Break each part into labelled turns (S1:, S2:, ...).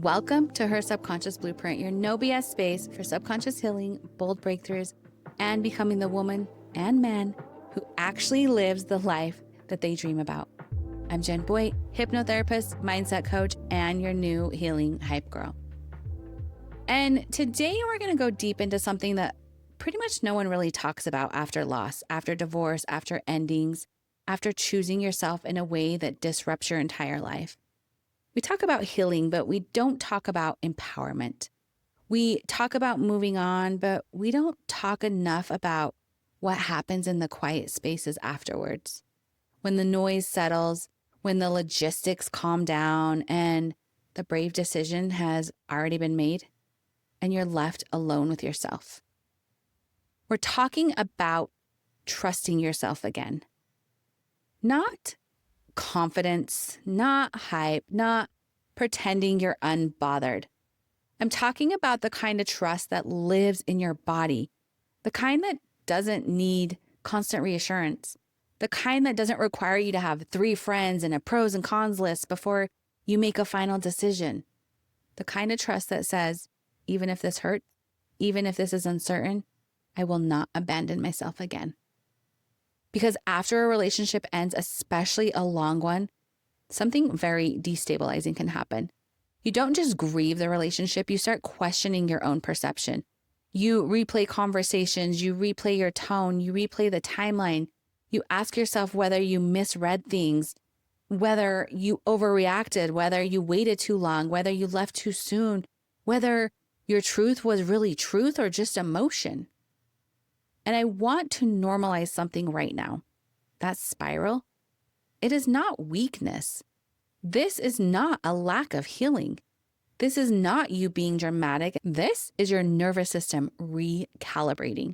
S1: Welcome to Her Subconscious Blueprint, your no BS space for subconscious healing, bold breakthroughs, and becoming the woman and man who actually lives the life that they dream about. I'm Jen Boyd, hypnotherapist, mindset coach, and your new healing hype girl. And today we're going to go deep into something that pretty much no one really talks about after loss, after divorce, after endings, after choosing yourself in a way that disrupts your entire life. We talk about healing, but we don't talk about empowerment. We talk about moving on, but we don't talk enough about what happens in the quiet spaces afterwards. When the noise settles, when the logistics calm down, and the brave decision has already been made, and you're left alone with yourself. We're talking about trusting yourself again. Not confidence, not hype, not pretending you're unbothered. I'm talking about the kind of trust that lives in your body, the kind that doesn't need constant reassurance, the kind that doesn't require you to have 3 friends and a pros and cons list before you make a final decision, the kind of trust that says, even if this hurts, even if this is uncertain, I will not abandon myself again. Because after a relationship ends, especially a long one, something very destabilizing can happen. You don't just grieve the relationship, you start questioning your own perception. You replay conversations, you replay your tone, you replay the timeline. You ask yourself whether you misread things, whether you overreacted, whether you waited too long, whether you left too soon, whether your truth was really truth or just emotion. And I want to normalize something right now. That spiral, it is not weakness. This is not a lack of healing. This is not you being dramatic. This is your nervous system recalibrating.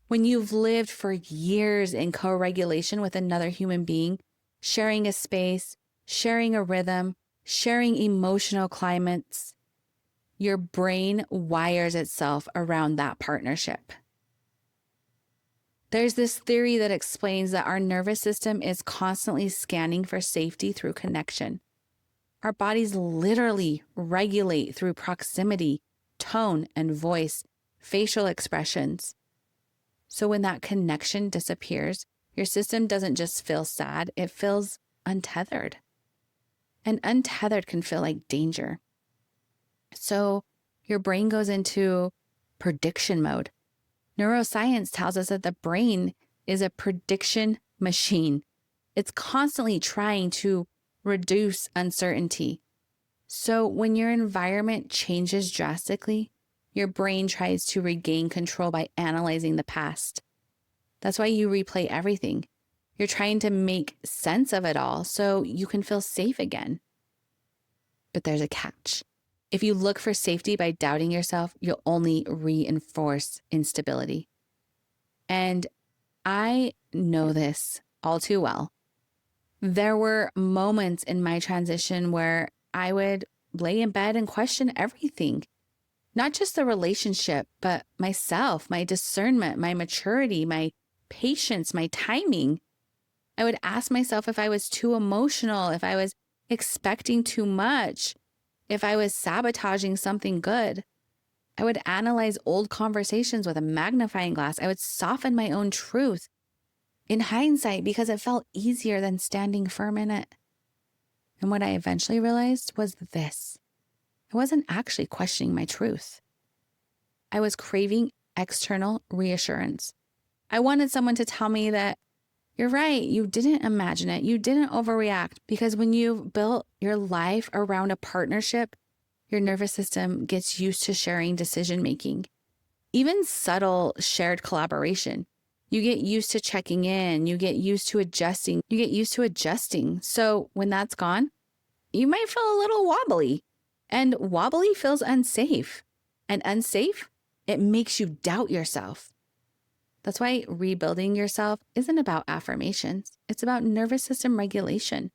S1: When you've lived for years in co-regulation with another human being, sharing a space, sharing a rhythm, sharing emotional climates, your brain wires itself around that partnership. There's this theory that explains that our nervous system is constantly scanning for safety through connection. Our bodies literally regulate through proximity, tone and voice, facial expressions. So when that connection disappears, your system doesn't just feel sad, it feels untethered. And untethered can feel like danger. So your brain goes into prediction mode. Neuroscience tells us that the brain is a prediction machine. It's constantly trying to reduce uncertainty. So when your environment changes drastically, your brain tries to regain control by analyzing the past. That's why you replay everything. You're trying to make sense of it all so you can feel safe again. But there's a catch. If you look for safety by doubting yourself, you'll only reinforce instability. And I know this all too well. There were moments in my transition where I would lay in bed and question everything, not just the relationship, but myself, my discernment, my maturity, my patience, my timing. I would ask myself if I was too emotional, if I was expecting too much, if I was sabotaging something good. I would analyze old conversations with a magnifying glass. I would soften my own truth in hindsight because it felt easier than standing firm in it. And what I eventually realized was this. I wasn't actually questioning my truth. I was craving external reassurance. I wanted someone to tell me that you're right, you didn't imagine it, you didn't overreact, because when you've built your life around a partnership, your nervous system gets used to sharing decision-making. Even subtle shared collaboration. You get used to checking in, you get used to adjusting. So when that's gone, you might feel a little wobbly. And wobbly feels unsafe. And unsafe, it makes you doubt yourself. That's why rebuilding yourself isn't about affirmations. It's about nervous system regulation.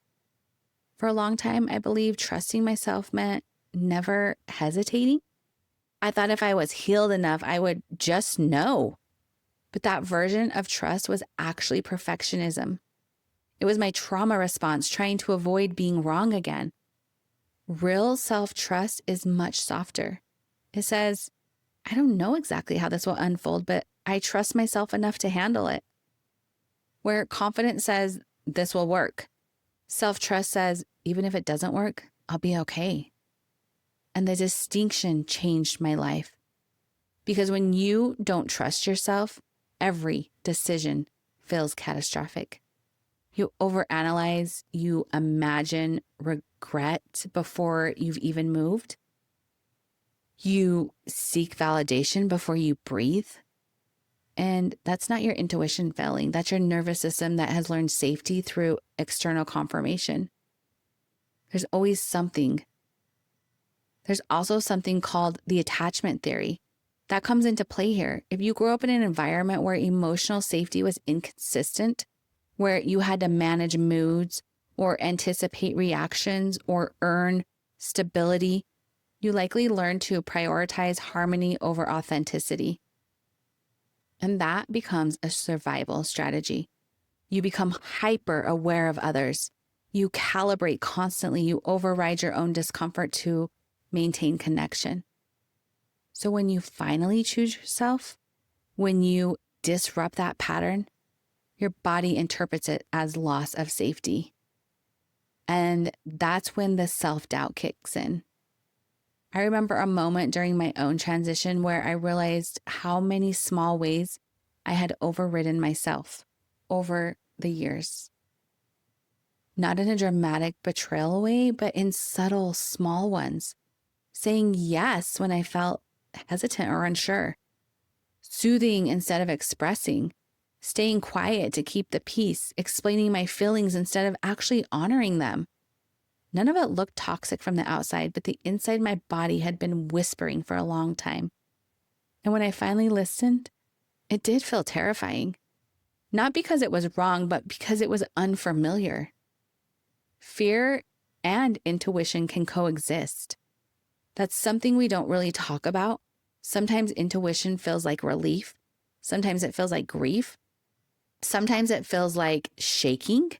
S1: For a long time, I believed trusting myself meant never hesitating. I thought if I was healed enough, I would just know. But that version of trust was actually perfectionism. It was my trauma response trying to avoid being wrong again. Real self-trust is much softer. It says, I don't know exactly how this will unfold, but I trust myself enough to handle it. Where confidence says, this will work. Self-trust says, even if it doesn't work, I'll be okay. And the distinction changed my life. Because when you don't trust yourself, every decision feels catastrophic. You overanalyze, you imagine regret before you've even moved. You seek validation before you breathe. And that's not your intuition failing. That's your nervous system that has learned safety through external confirmation. There's always something. There's also something called the attachment theory. That comes into play here. If you grew up in an environment where emotional safety was inconsistent, where you had to manage moods or anticipate reactions or earn stability, you likely learned to prioritize harmony over authenticity. And that becomes a survival strategy. You become hyper aware of others. You calibrate constantly. You override your own discomfort to maintain connection. So when you finally choose yourself, when you disrupt that pattern, your body interprets it as loss of safety. And that's when the self-doubt kicks in. I remember a moment during my own transition where I realized how many small ways I had overridden myself over the years. Not in a dramatic betrayal way, but in subtle, small ones. Saying yes when I felt hesitant or unsure. Soothing instead of expressing. Staying quiet to keep the peace. Explaining my feelings instead of actually honoring them. None of it looked toxic from the outside, but the inside my body had been whispering for a long time. And when I finally listened, it did feel terrifying. Not because it was wrong, but because it was unfamiliar. Fear and intuition can coexist. That's something we don't really talk about. Sometimes intuition feels like relief. Sometimes it feels like grief. Sometimes it feels like shaking.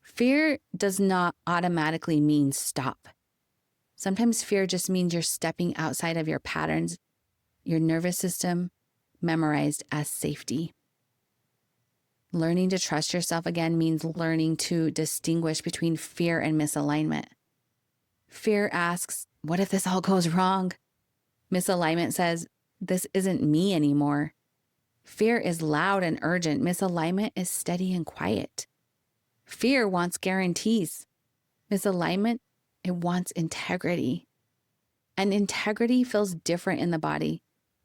S1: Fear does not automatically mean stop. Sometimes fear just means you're stepping outside of your patterns, your nervous system, memorized as safety. Learning to trust yourself again means learning to distinguish between fear and misalignment. Fear asks, what if this all goes wrong? Misalignment says, this isn't me anymore. Fear is loud and urgent. Misalignment is steady and quiet. Fear wants guarantees. Misalignment, it wants integrity. And integrity feels different in the body.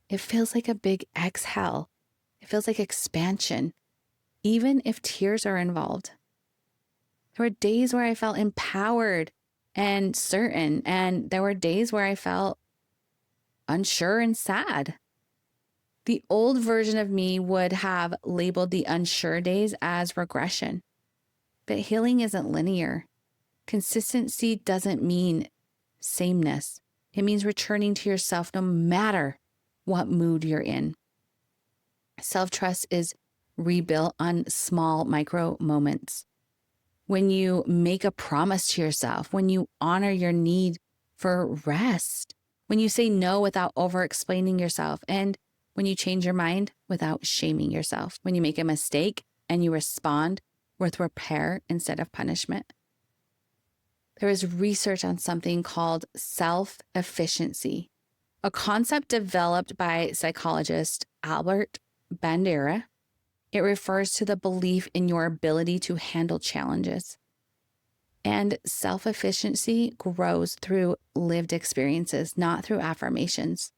S1: It feels like a big exhale. It feels like expansion, even if tears are involved. There were days where I felt empowered and certain, and there were days where I felt unsure and sad. The old version of me would have labeled the unsure days as regression. But healing isn't linear. Consistency doesn't mean sameness. It means returning to yourself no matter what mood you're in. Self-trust is rebuilt on small micro moments. When you make a promise to yourself, when you honor your need for rest, when you say no without over-explaining yourself, and when you change your mind without shaming yourself, when you make a mistake and you respond with repair instead of punishment. There is research on something called self-efficacy, a concept developed by psychologist Albert Bandura. It refers to the belief in your ability to handle challenges. And self-efficacy grows through lived experiences, not through affirmations,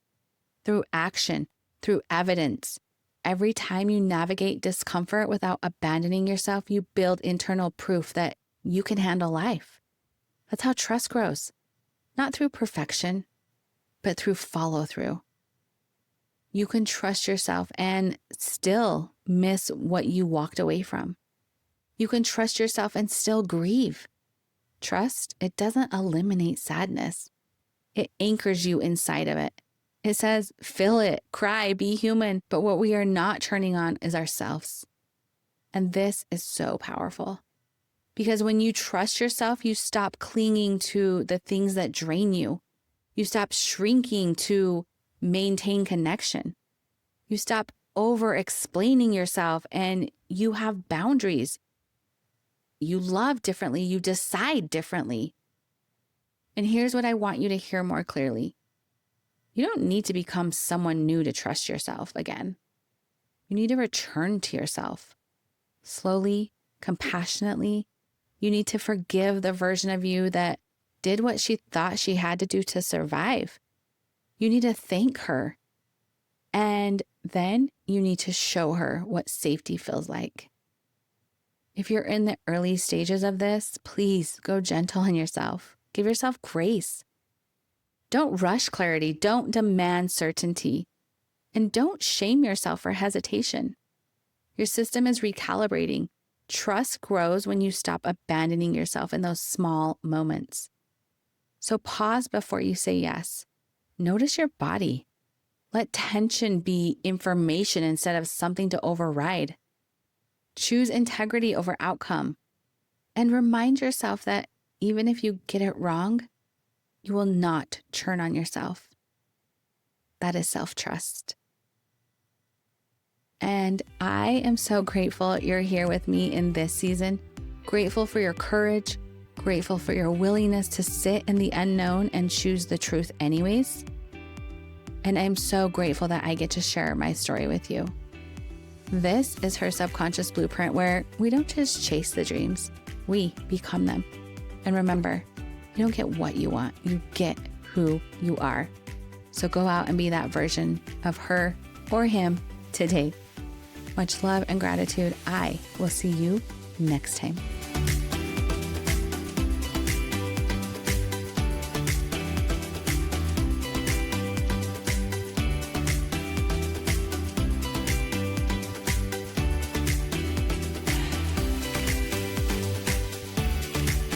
S1: through action, through evidence. Every time you navigate discomfort without abandoning yourself, you build internal proof that you can handle life. That's how trust grows, not through perfection, but through follow-through. You can trust yourself and still miss what you walked away from. You can trust yourself and still grieve. Trust, it doesn't eliminate sadness. It anchors you inside of it. It says, feel it, cry, be human. But what we are not turning on is ourselves. And this is so powerful. Because when you trust yourself, you stop clinging to the things that drain you. You stop shrinking to maintain connection. You stop over-explaining yourself and you have boundaries. You love differently. You decide differently. And here's what I want you to hear more clearly. You don't need to become someone new to trust yourself again. You need to return to yourself. Slowly, compassionately. You need to forgive the version of you that did what she thought she had to do to survive. You need to thank her. And then you need to show her what safety feels like. If you're in the early stages of this, please go gentle on yourself. Give yourself grace. Don't rush clarity. Don't demand certainty. And don't shame yourself for hesitation. Your system is recalibrating. Trust grows when you stop abandoning yourself in those small moments. So pause before you say yes. Notice your body. Let tension be information instead of something to override. Choose integrity over outcome. And remind yourself that even if you get it wrong, you will not turn on yourself. That is self-trust. And I am so grateful you're here with me in this season. Grateful for your courage. Grateful for your willingness to sit in the unknown and choose the truth anyways. And I'm so grateful that I get to share my story with you. This is her subconscious blueprint where we don't just chase the dreams, we become them. And remember, you don't get what you want, you get who you are. So go out and be that version of her or him today. Much love and gratitude. I will see you next time.